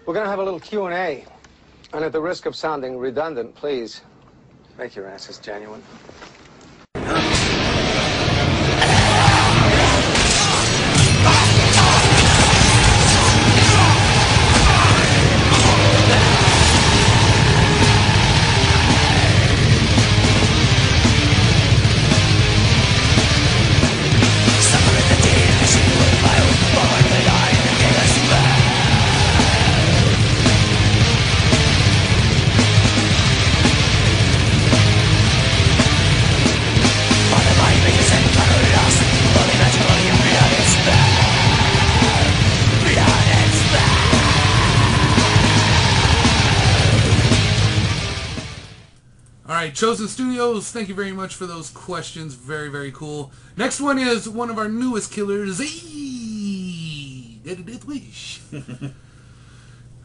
We're going to have a little Q&A. And at the risk of sounding redundant, please make your answers genuine. Alright, Chosen Studios, thank you very much for those questions. Very, very cool. Next one is one of our newest killers, Daddy Death Wish.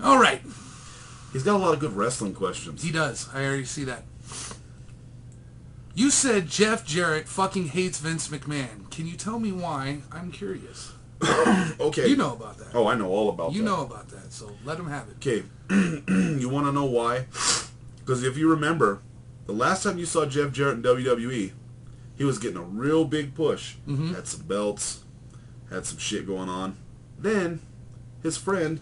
Alright. He's got a lot of good wrestling questions. He does. I already see that. You said Jeff Jarrett fucking hates Vince McMahon. Can you tell me why? I'm curious. Okay. You know about that. Oh, I know all about that. You know about that, so let him have it. Okay. You want to know why? Because if you remember, the last time you saw Jeff Jarrett in WWE, he was getting a real big push. Mm-hmm. Had some belts, had some shit going on. Then, his friend,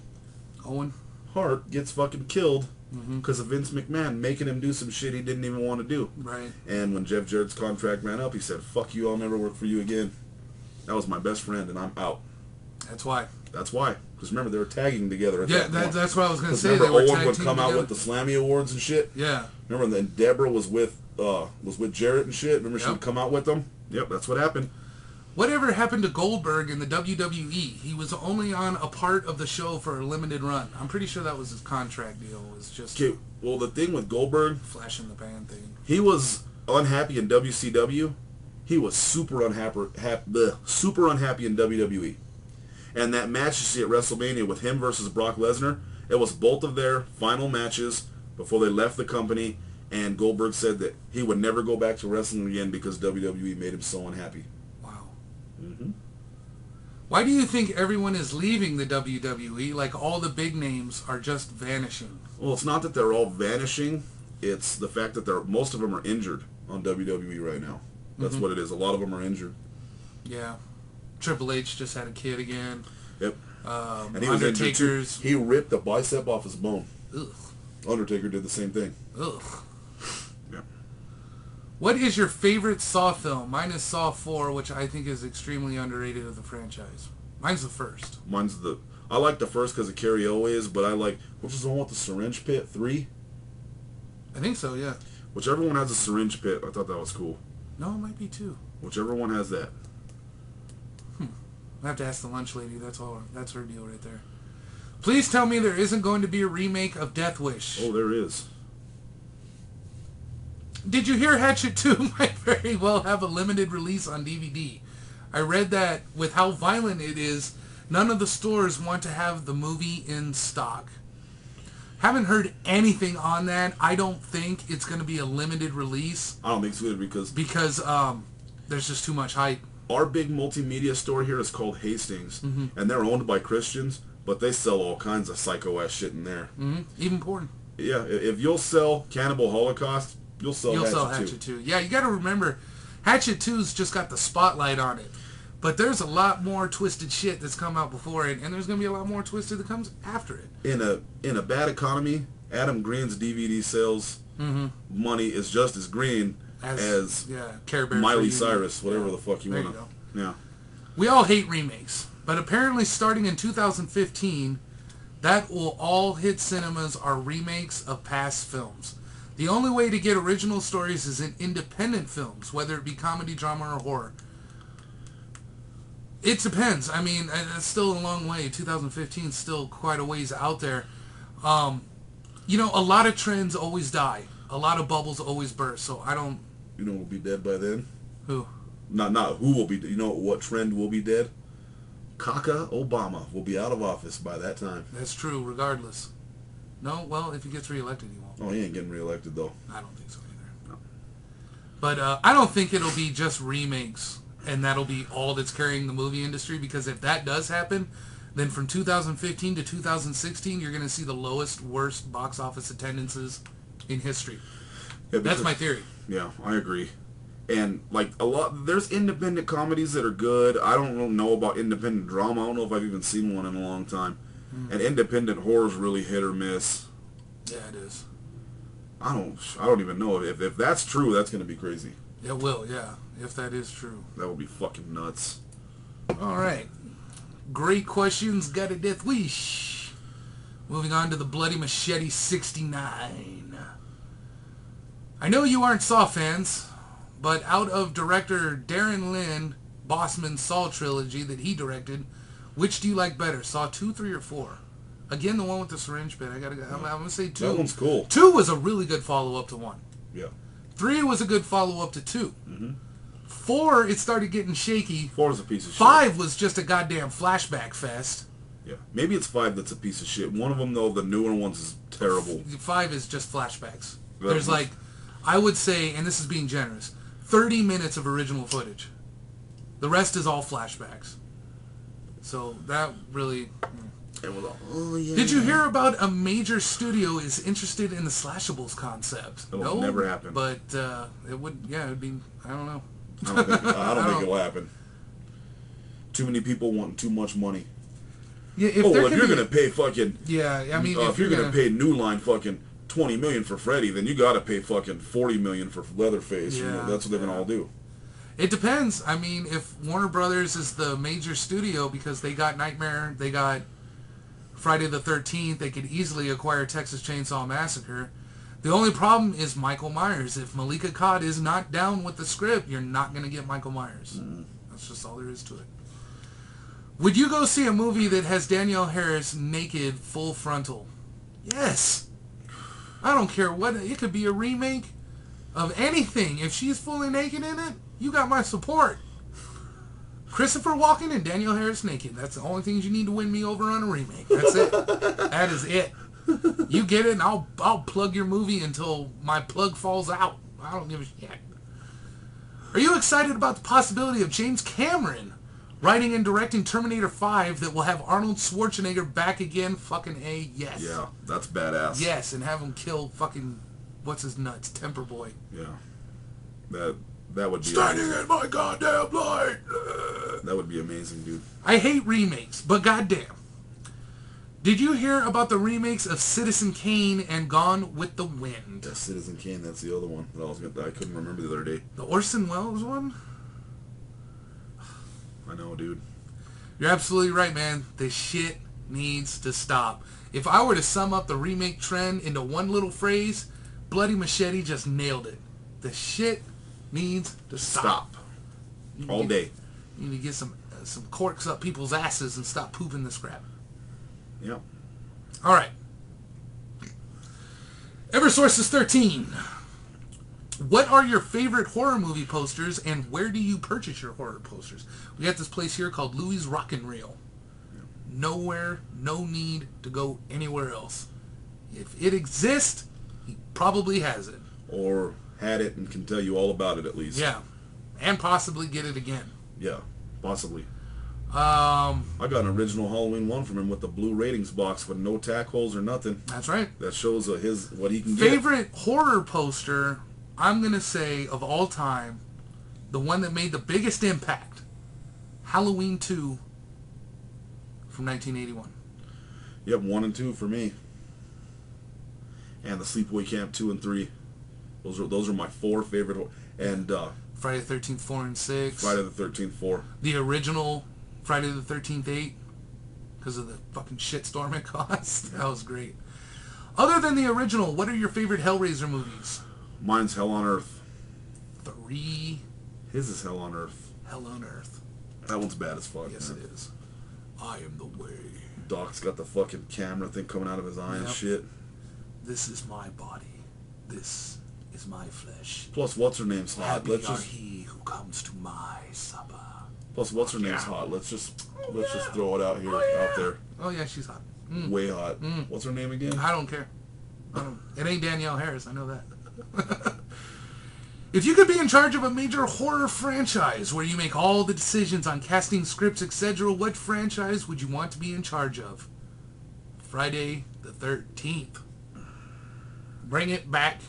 Owen Hart, gets fucking killed because of Vince McMahon making him do some shit he didn't even want to do. Right. And when Jeff Jarrett's contract ran up, he said, "Fuck you, I'll never work for you again. That was my best friend, and I'm out." That's why. That's why. Because remember, they were tagging together. Yeah, that's what I was going to say. Remember, Owen would come out with the Slammy Awards and shit? Yeah. Remember, then Deborah was with Jarrett and shit? Remember, she would come out with them? Yep, that's what happened. Whatever happened to Goldberg in the WWE? He was only on a part of the show for a limited run. I'm pretty sure that was his contract deal. It was just... Okay, well, the thing with Goldberg... Flash in the pan thing. He was unhappy in WCW. He was super unhappy in WWE. And that match you see at WrestleMania with him versus Brock Lesnar, it was both of their final matches before they left the company, and Goldberg said that he would never go back to wrestling again because WWE made him so unhappy. Wow. Mm-hmm. Why do you think everyone is leaving the WWE? Like all the big names are just vanishing. Well, it's not that they're all vanishing. It's the fact that most of them are injured on WWE right now. That's what it is. A lot of them are injured. Yeah. Triple H just had a kid again. Yep. And he was injured too. He ripped the bicep off his bone. Ugh. Undertaker did the same thing. Ugh. Yeah. What is your favorite Saw film? Mine is Saw 4, which I think is extremely underrated of the franchise. Mine's the first. I like the first because of Carrie Elways, but I like, which is the one with the syringe pit, 3? I think so, yeah. Whichever one has a syringe pit, I thought that was cool. No, it might be 2. Whichever one has that. I have to ask the lunch lady. That's all. That's her deal right there. Please tell me there isn't going to be a remake of Death Wish. Oh, there is. Did you hear Hatchet 2 might very well have a limited release on DVD? I read that with how violent it is, none of the stores want to have the movie in stock. Haven't heard anything on that. I don't think it's going to be a limited release. I don't think so either because there's just too much hype. Our big multimedia store here is called Hastings, and they're owned by Christians, but they sell all kinds of psycho-ass shit in there. Even porn. Yeah, if you'll sell Cannibal Holocaust, you'll sell Hatchet 2. Yeah, you got to remember, Hatchet 2's just got the spotlight on it. But there's a lot more twisted shit that's come out before it, and there's going to be a lot more twisted that comes after it. In a bad economy, Adam Green's DVD sales money is just as green as Care Bears Miley Cyrus, whatever the fuck you want to. Yeah. We all hate remakes, but apparently starting in 2015, that will all hit cinemas are remakes of past films. The only way to get original stories is in independent films, whether it be comedy, drama, or horror. It depends. I mean, it's still a long way. 2015 is still quite a ways out there. You know, a lot of trends always die. A lot of bubbles always burst, so I don't... You know who will be dead by then? Who? Not who will be... You know what trend will be dead? Kaka Obama will be out of office by that time. That's true, regardless. No, well, if he gets reelected, he won't. Oh, he ain't getting reelected, though. I don't think so either. No. But I don't think it'll be just remakes, and that'll be all that's carrying the movie industry, because if that does happen, then from 2015 to 2016, you're going to see the lowest, worst box office attendances in history. Yeah, that's my theory. Yeah, I agree. And like there's independent comedies that are good. I don't know about independent drama. I don't know if I've even seen one in a long time. And independent horror is really hit or miss. Yeah, it is. I don't even know if that's true. That's gonna be crazy. It will, yeah. If that is true, that would be fucking nuts. All right, great questions. Got a death wish. Moving on to the Bloody Machete 69. I know you aren't Saw fans, but out of director Darren Lynn Bossman's Saw trilogy that he directed, which do you like better, Saw 2, 3, or 4? Again, the one with the syringe bit. I'm gonna say 2. That one's cool. 2 was a really good follow-up to 1. Yeah. 3 was a good follow-up to 2. Mm-hmm. 4, it started getting shaky. 4 was a piece of shit. 5 was just a goddamn flashback fest. Yeah. Maybe it's 5 that's a piece of shit. One of them, though, the newer ones, is terrible. 5 is just flashbacks. There's like, I would say, and this is being generous, 30 minutes of original footage. The rest is all flashbacks. So that really... It was all, oh, yeah. Did you hear about a major studio is interested in the Slashables concept? It will never happen. But it would, yeah, it would be, I don't know. I don't think it'll happen. Too many people want too much money. Yeah, if you're going to pay fucking... Yeah, I mean... if you're going to pay New Line fucking $20 million for Freddy, then you got to pay fucking $40 million for Leatherface. Yeah, you know, that's what they're going to all do. It depends. I mean, if Warner Brothers is the major studio because they got Nightmare, they got Friday the 13th, they could easily acquire Texas Chainsaw Massacre. The only problem is Michael Myers. If Malika Akkad is not down with the script, you're not going to get Michael Myers. That's just all there is to it. Would you go see a movie that has Danielle Harris naked, full frontal? Yes. I don't care what. It could be a remake of anything. If she's fully naked in it, you got my support. Christopher Walken and Danielle Harris naked. That's the only things you need to win me over on a remake. That's it. That is it. You get it, and I'll plug your movie until my plug falls out. I don't give a shit. Are you excited about the possibility of James Cameron writing and directing Terminator 5 that will have Arnold Schwarzenegger back again? Fucking A, yes. Yeah, that's badass. Yes, and have him kill fucking, what's his nuts, Temper Boy. Yeah. That would be standing amazing. in my goddamn light. That would be amazing, dude. I hate remakes, but goddamn. Did you hear about the remakes of Citizen Kane and Gone with the Wind? Yeah, Citizen Kane, that's the other one that I couldn't remember the other day. The Orson Welles one? I know, dude. You're absolutely right, man. This shit needs to stop. If I were to sum up the remake trend into one little phrase, Bloody Machete just nailed it. The shit needs to stop. All day. You need to get some corks up people's asses and stop pooping this crap. Yeah. All right. Eversources 13. What are your favorite horror movie posters, and where do you purchase your horror posters? We got this place here called Louis Rockin' Reel. Nowhere, no need to go anywhere else. If it exists, he probably has it. Or had it and can tell you all about it at least. Yeah. And possibly get it again. Yeah, possibly. I got an original Halloween one from him with the blue ratings box with no tack holes or nothing. That's right. That shows what he can get. Favorite horror poster, I'm going to say, of all time, the one that made the biggest impact, Halloween 2 from 1981. Yep, 1 and 2 for me. And the Sleepaway Camp 2 and 3. Those are my 4 favorite. And Friday the 13th 4 and 6. Friday the 13th 4. The original Friday the 13th 8, because of the fucking shitstorm it caused. That was great. Other than the original, what are your favorite Hellraiser movies? Mine's Hell on Earth. 3. His is Hell on Earth. Hell on Earth. That one's bad as fuck. Yes, man. it is. I am the way. Doc's got the fucking camera thing coming out of his eye and shit. This is my body. This is my flesh. Plus, what's her name's hot? Happy are he who comes to my supper. Plus, what's her name's hot? Let's just throw it out here, out there. Oh yeah, she's hot. Way hot. What's her name again? I don't care. It ain't Danielle Harris. I know that. If you could be in charge of a major horror franchise where you make all the decisions on casting, scripts, etc., what franchise would you want to be in charge of? Friday the 13th. Bring it back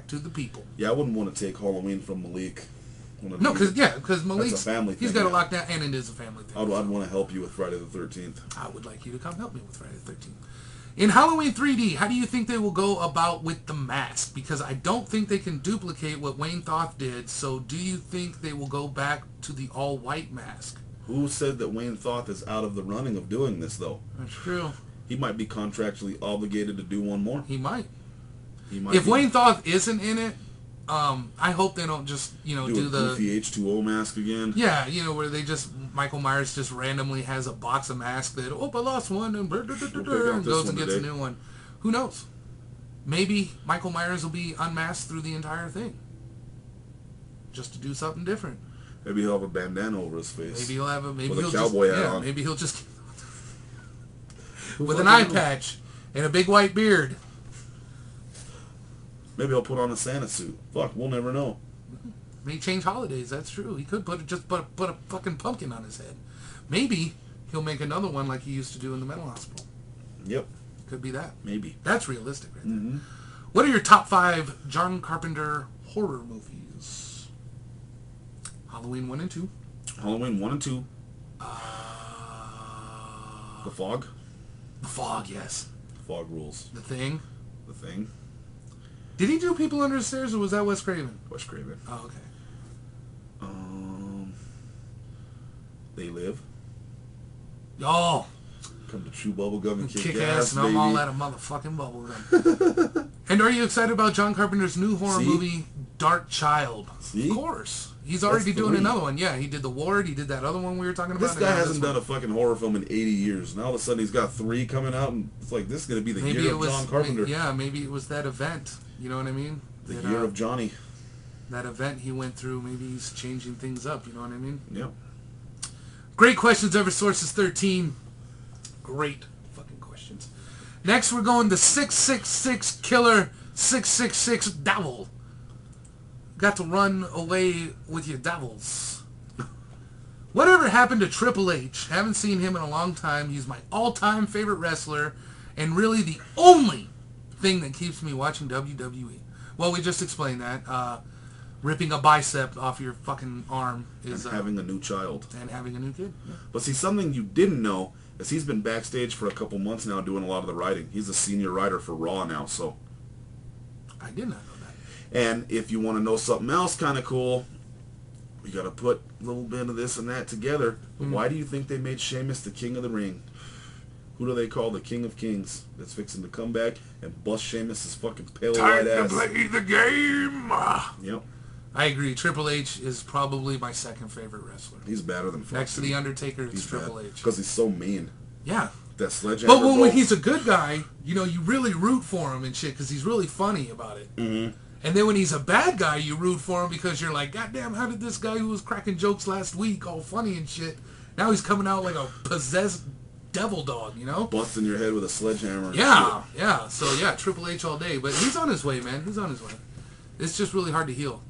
to the people. Yeah, I wouldn't want to take Halloween from Malik. No, because Malik's that's a family thing. He's got a lockdown, and it is a family thing. I'd want to help you with Friday the 13th. I would like you to come help me with Friday the 13th. In Halloween 3D, how do you think they will go about with the mask? Because I don't think they can duplicate what Wayne Thoth did, so do you think they will go back to the all-white mask? Who said that Wayne Thoth is out of the running of doing this, though? That's true. He might be contractually obligated to do one more. He might. If Wayne Thoth isn't in it, I hope they don't just, do the goofy H2O mask again. Yeah, where they just, Michael Myers just randomly has a box of masks that, I lost one, and goes and gets a new one. Who knows? Maybe Michael Myers will be unmasked through the entire thing. Just to do something different. Maybe he'll have a bandana over his face. Maybe he'll have a cowboy hat on. Maybe he'll just with an eye patch and a big white beard. Maybe he'll put on a Santa suit. Fuck, we'll never know. May change holidays, that's true. He could put a fucking pumpkin on his head. Maybe he'll make another one like he used to do in the mental hospital. Yep. Could be that. Maybe. That's realistic right there. What are your top 5 John Carpenter horror movies? Halloween 1 and 2. Halloween 1 and 2. The Fog. The Fog, yes. The Fog rules. The Thing. The Thing. Did he do People Under the Stairs, or was that Wes Craven? Wes Craven. Oh, okay. They Live. Oh. Come to chew bubblegum and kick ass, and baby. I'm all out of motherfucking bubblegum. And are you excited about John Carpenter's new horror movie, Dark Child? See? Of course. He's already doing another one. Yeah, he did The Ward. He did that other one we were talking about. This guy hasn't done a fucking horror film in 80 years. Now all of a sudden he's got 3 coming out, and it's like, this is going to be the year of John Carpenter. Yeah, maybe it was that event. You know what I mean? The year of Johnny. That event he went through, maybe he's changing things up. You know what I mean? Yep. Great questions, Eversources 13. Great fucking questions. Next, we're going to 666 Killer 666 Devil. Got to run away with your devils. Whatever happened to Triple H? Haven't seen him in a long time. He's my all-time favorite wrestler, and really the only thing that keeps me watching WWE. Well, we just explained that. Ripping a bicep off your fucking arm is... And having a new child. And having a new kid. Yeah. But see, something you didn't know is he's been backstage for a couple months now doing a lot of the writing. He's a senior writer for Raw now, so... I did not know that. And if you want to know something else kind of cool, you got to put a little bit of this and that together. But why do you think they made Sheamus the King of the Ring? Who do they call the King of Kings that's fixing to come back and bust Sheamus' fucking pale white ass? Time to play the game! Yep. I agree. Triple H is probably my second favorite wrestler. He's badder than Next to The Undertaker, it's Triple H. Because he's so mean. Yeah. That sledgehammer. But when he's a good guy, you really root for him and shit because he's really funny about it. Mm-hmm. And then when he's a bad guy, you root for him because you're like, goddamn, how did this guy who was cracking jokes last week, all funny and shit, now he's coming out like a possessed devil dog, Busting your head with a sledgehammer. And yeah, shit. Yeah. So, yeah, Triple H all day. But he's on his way, man. He's on his way. It's just really hard to heal.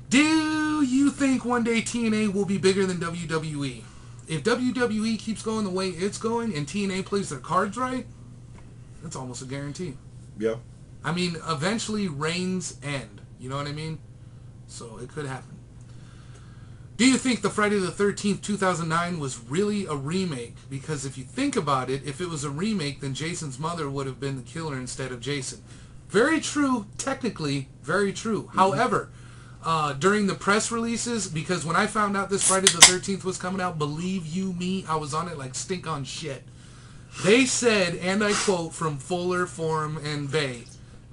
Do you think one day TNA will be bigger than WWE? If WWE keeps going the way it's going and TNA plays their cards right, that's almost a guarantee. Yeah. I mean, eventually reigns end. You know what I mean? So it could happen. Do you think the Friday the 13th, 2009 was really a remake? Because if you think about it, if it was a remake, then Jason's mother would have been the killer instead of Jason. Very true, technically, very true. Mm-hmm. However, during the press releases, because when I found out this Friday the 13th was coming out, believe you me, I was on it like stink on shit. They said, and I quote from Fuller, Forum, and Bay,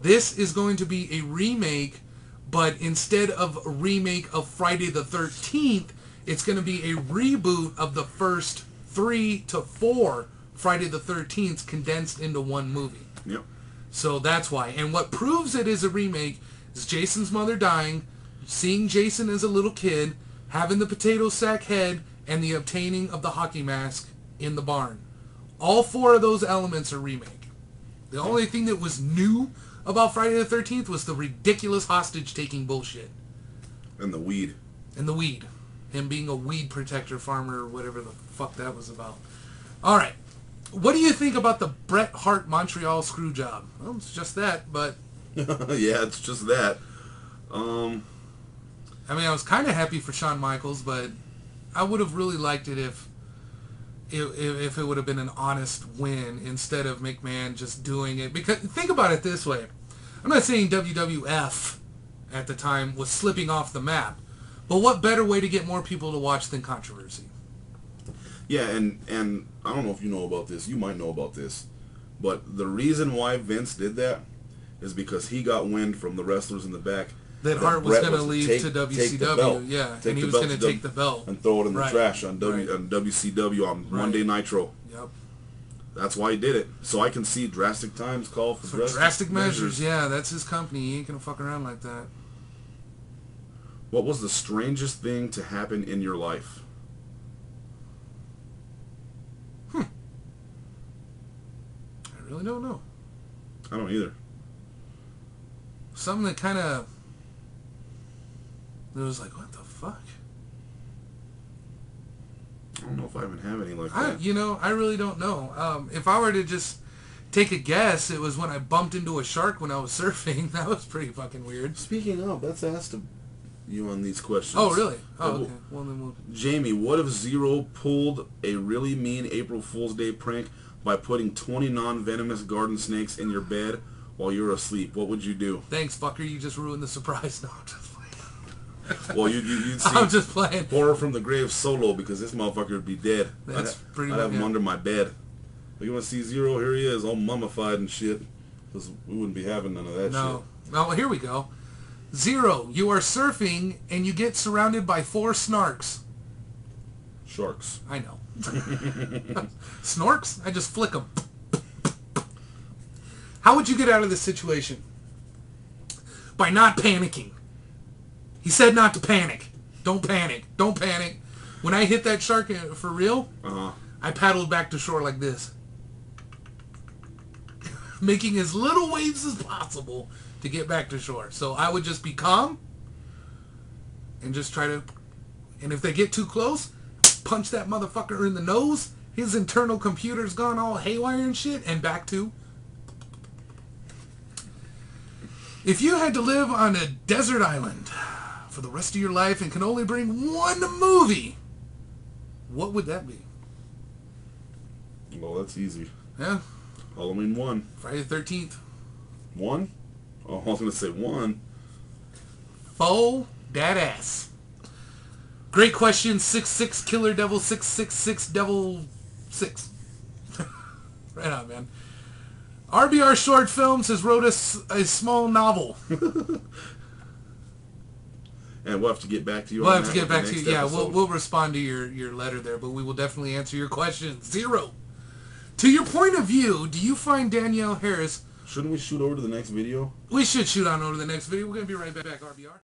this is going to be a remake, but instead of a remake of Friday the 13th, it's going to be a reboot of the first 3 to 4 Friday the 13th condensed into one movie. Yep. So that's why. And what proves it is a remake is Jason's mother dying, seeing Jason as a little kid, having the potato sack head, and the obtaining of the hockey mask in the barn. All 4 of those elements are remake. The only thing that was new about Friday the 13th was the ridiculous hostage-taking bullshit. And the weed. And the weed. Him being a weed protector farmer or whatever the fuck that was about. All right. What do you think about the Bret Hart Montreal screw job? Well, it's just that, but... Yeah, it's just that. I mean, I was kind of happy for Shawn Michaels, but I would have really liked it if it would have been an honest win instead of McMahon just doing it. Because think about it this way. I'm not saying WWF at the time was slipping off the map, but what better way to get more people to watch than controversy? Yeah, and I don't know if you know about this. You might know about this. But the reason why Vince did that is because he got wind from the wrestlers in the back that Hart was going to leave to WCW, yeah, and he was going to take the belt and throw it in the trash on WCW on Monday Nitro. Yep. That's why he did it. So I can see Drastic Times call for drastic measures. Yeah, that's his company. He ain't going to fuck around like that. What was the strangest thing to happen in your life? I really don't know. I don't either. Something that kind of... It was like, what the fuck? I don't know if I even have any like that. You know, I really don't know. If I were to just take a guess, it was when I bumped into a shark when I was surfing. That was pretty fucking weird. Speaking of, that's asked you on these questions. Oh, really? Oh, okay. Well, then Jamie, what if Zero pulled a really mean April Fool's Day prank by putting 20 non-venomous garden snakes in your bed while you're asleep? What would you do? Thanks, fucker. You just ruined the surprise. No, I'm just playing. Well, you'd see I'm just playing. Horror from the Grave solo because this motherfucker would be dead. That's pretty I'd have him under my bed. But you want to see Zero? Here he is, all mummified and shit. Because we wouldn't be having none of that shit. No. Well, here we go. Zero, you are surfing and you get surrounded by 4 snarks. Sharks. I know. Snorks? I just flick them. How would you get out of this situation? By not panicking. He said not to panic. Don't panic. Don't panic. When I hit that shark for real, I paddled back to shore like this. Making as little waves as possible to get back to shore. So I would just be calm and just try to... And if they get too close, punch that motherfucker in the nose. His internal computer's gone all haywire and shit. And back to... If you had to live on a desert island for the rest of your life and can only bring one movie, what would that be? Well, that's easy. Yeah. Halloween 1. Friday the 13th. 1? Oh, I was going to say 1. Faux dat ass. Great question. 66 Killer Devil 666 Devil 6. Right on, man. RBR Short Films has wrote us a small novel. And we'll have to get back to you We'll on have that to get back to you. Yeah, episode. we'll respond to your letter there, but we will definitely answer your questions. Zero. To your point of view, do you find Danielle Harris... Shouldn't we shoot over to the next video? We should shoot on over to the next video. We're going to be right back, RBR.